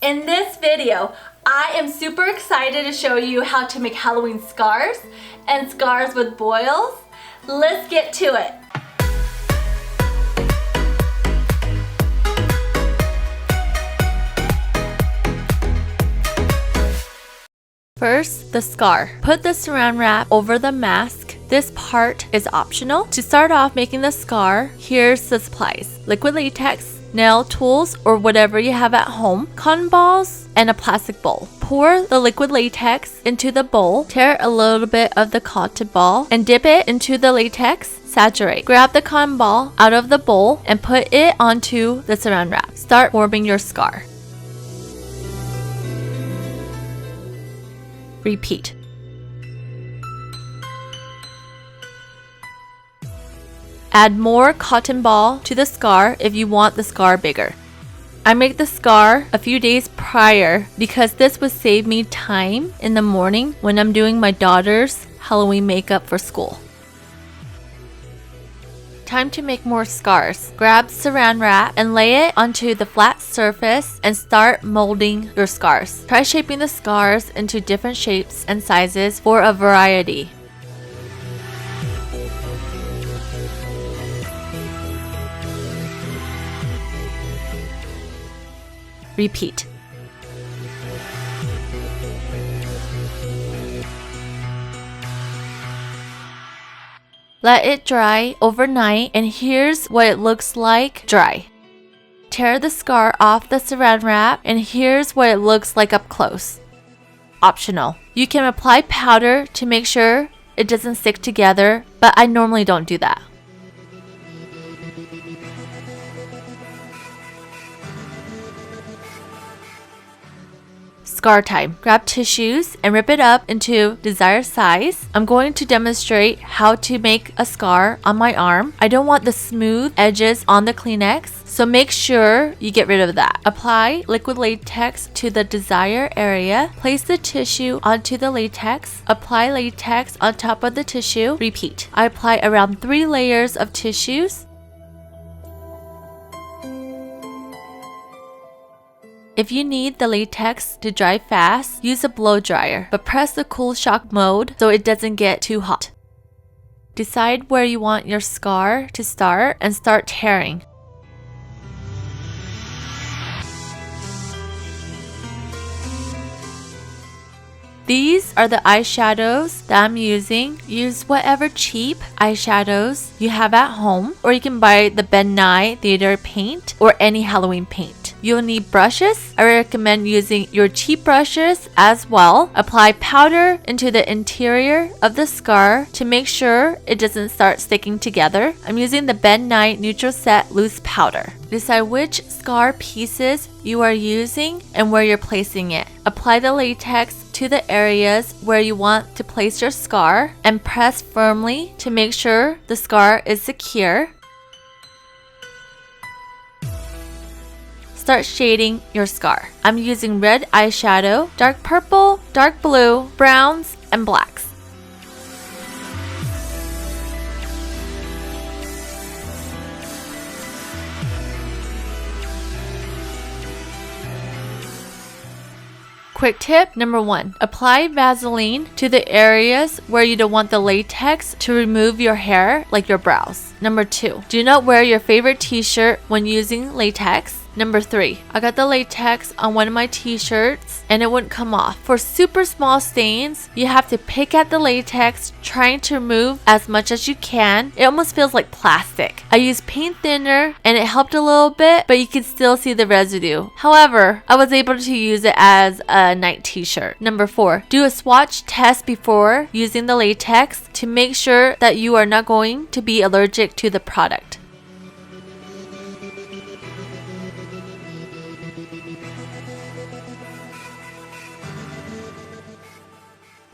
In this video, I am super excited to show you how to make Halloween scars and scars with boils. Let's get to it. First, the scar. Put the saran wrap over the mask. This part is optional. To start off making the scar, here's the supplies. Liquid latex, nail tools or whatever you have at home, cotton balls, and a plastic bowl. Pour the liquid latex into the bowl, tear a little bit of the cotton ball, and dip it into the latex. Saturate. Grab the cotton ball out of the bowl and put it onto the saran wrap. Start forming your scar. Repeat. Add more cotton ball to the scar if you want the scar bigger. I make the scar a few days prior because this would save me time in the morning when I'm doing my daughter's Halloween makeup for school. Time to make more scars. Grab saran wrap and lay it onto the flat surface and start molding your scars. Try shaping the scars into different shapes and sizes for a variety. Repeat. Let it dry overnight, and here's what it looks like dry. Tear the scar off the saran wrap, and here's what it looks like up close. Optional. You can apply powder to make sure it doesn't stick together, but I normally don't do that. Scar time. Grab tissues and rip it up into desired size. I'm going to demonstrate how to make a scar on my arm. I don't want the smooth edges on the kleenex, so make sure you get rid of that. Apply liquid latex to the desired area. Place the tissue onto the latex. Apply latex on top of the tissue. Repeat. I apply around 3 layers of tissues. If you need the latex to dry fast, use a blow dryer, but press the cool shock mode so it doesn't get too hot. Decide where you want your scar to start and start tearing. These are the eyeshadows that I'm using. Use whatever cheap eyeshadows you have at home, or you can buy the Ben Nye Theater paint or any Halloween paint. You'll need brushes. I recommend using your cheap brushes as well. Apply powder into the interior of the scar to make sure it doesn't start sticking together. I'm using the Ben Nye Neutral Set Loose Powder. Decide which scar pieces you are using and where you're placing it. Apply the latex to the areas where you want to place your scar and press firmly to make sure the scar is secure. Start shading your scar. I'm using red eyeshadow, dark purple, dark blue, browns, and blacks. Quick tip number 1. Apply vaseline to the areas where you don't want the latex to remove your hair, like your brows. Number 2. Do not wear your favorite t-shirt when using latex. Number 3. I got the latex on one of my t-shirts and it wouldn't come off. For super small stains, you have to pick at the latex, trying to remove as much as you can. It almost feels like plastic. I used paint thinner and it helped a little bit, but you can still see the residue. However, I was able to use it as a night t-shirt. Number 4. Do a swatch test before using the latex to make sure that you are not going to be allergic to the product.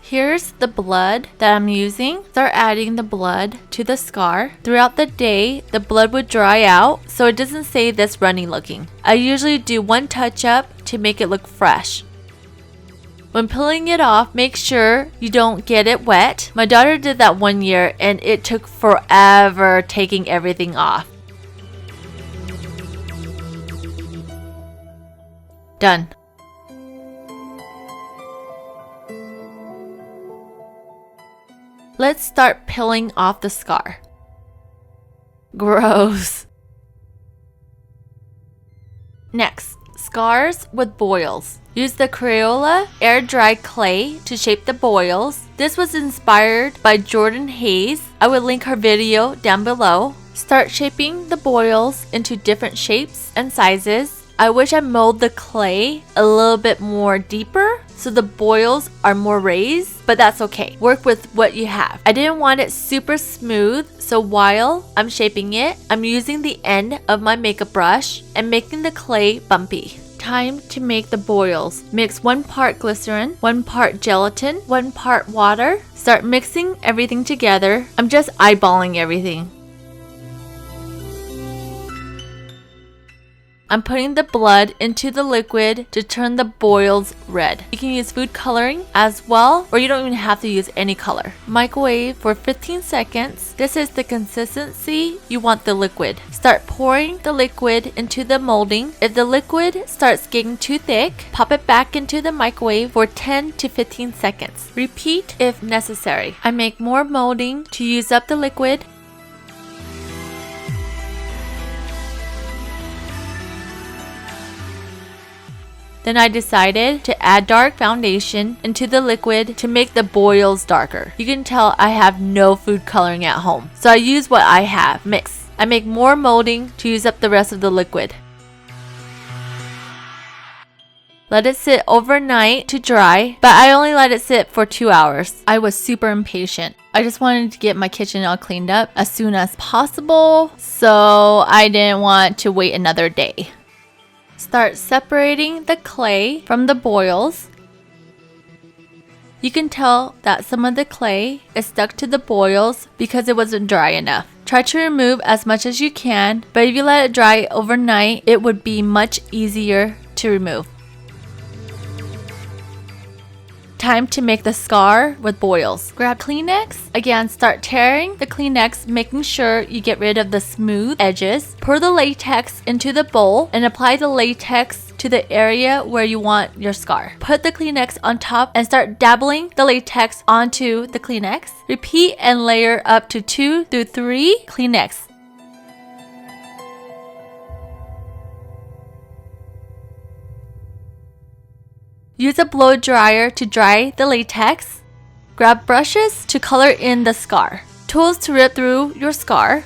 Here's the blood that I'm using. Start adding the blood to the scar. Throughout the day, the blood would dry out, so it doesn't stay this runny looking. I usually do one touch up to make it look fresh. When peeling it off, make sure you don't get it wet. My daughter did that one year and it took forever taking everything off. Done. Let's start peeling off the scar. Gross. Next, scars with boils. Use the Crayola Air-Dry-Clay to shape the boils. This was inspired by Jordan Hayes. I will link her video down below. Start shaping the boils into different shapes and sizes. I wish I molded the clay a little bit more deeper so the boils are more raised, but that's okay. Work with what you have. I didn't want it super smooth, so while I'm shaping it, I'm using the end of my makeup brush and making the clay bumpy. Time to make the boils. Mix 1 part glycerin, 1 part gelatin, 1 part water. Start mixing everything together. I'm just eyeballing everything. I'm putting the blood into the liquid to turn the boils red. You can use food coloring as well, or you don't even have to use any color. Microwave for 15 seconds. This is the consistency you want the liquid. Start pouring the liquid into the molding. If the liquid starts getting too thick, pop it back into the microwave for 10 to 15 seconds. Repeat if necessary. I make more molding to use up the liquid. Then I decided to add dark foundation into the liquid to make the boils darker. You can tell I have no food coloring at home, so I use what I have. Mix. I make more molding to use up the rest of the liquid. Let it sit overnight to dry, but I only let it sit for 2 hours. I was super impatient. I just wanted to get my kitchen all cleaned up as soon as possible, so I didn't want to wait another day. Start separating the clay from the boils. You can tell that some of the clay is stuck to the boils because it wasn't dry enough. Try to remove as much as you can, but if you let it dry overnight, it would be much easier to remove. Time to make the scar with boils. Grab kleenex. Again, start tearing the kleenex, making sure you get rid of the smooth edges. Pour the latex into the bowl and apply the latex to the area where you want your scar. Put the kleenex on top and start dabbling the latex onto the kleenex. Repeat and layer up to 2 through 3 kleenex. Use a blow dryer to dry the latex. Grab brushes to color in the scar. Tools to rip through your scar.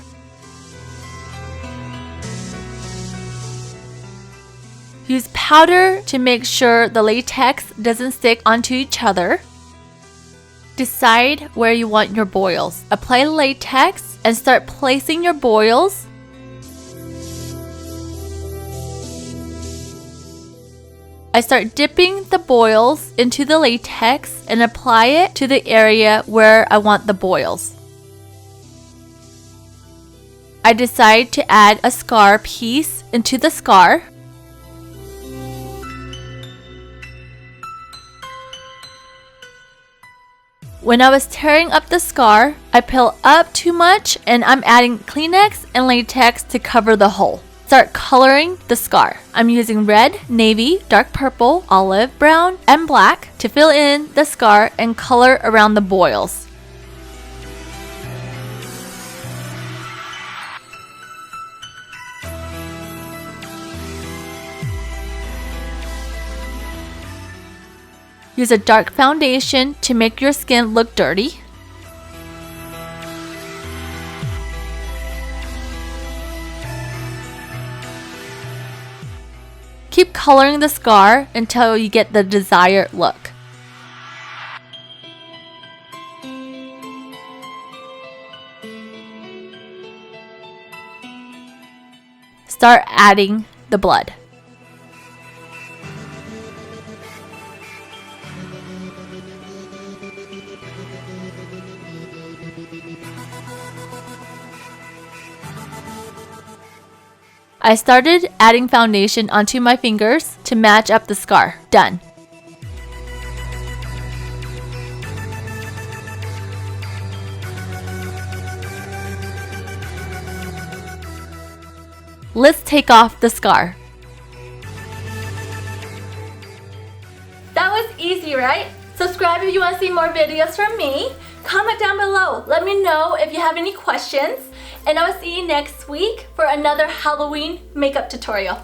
Use powder to make sure the latex doesn't stick onto each other. Decide where you want your boils. Apply latex and start placing your boils. I start dipping the boils into the latex and apply it to the area where I want the boils. I decide to add a scar piece into the scar. When I was tearing up the scar, I peel up too much and I'm adding kleenex and latex to cover the hole. Start coloring the scar. I'm using red, navy, dark purple, olive, brown, and black to fill in the scar and color around the boils. Use a dark foundation to make your skin look dirty. Keep coloring the scar until you get the desired look. Start adding the blood. I started adding foundation onto my fingers to match up the scar. Done. Let's take off the scar. That was easy, right? Subscribe if you want to see more videos from me. Comment down below. Let me know if you have any questions. And I will see you next week for another Halloween makeup tutorial.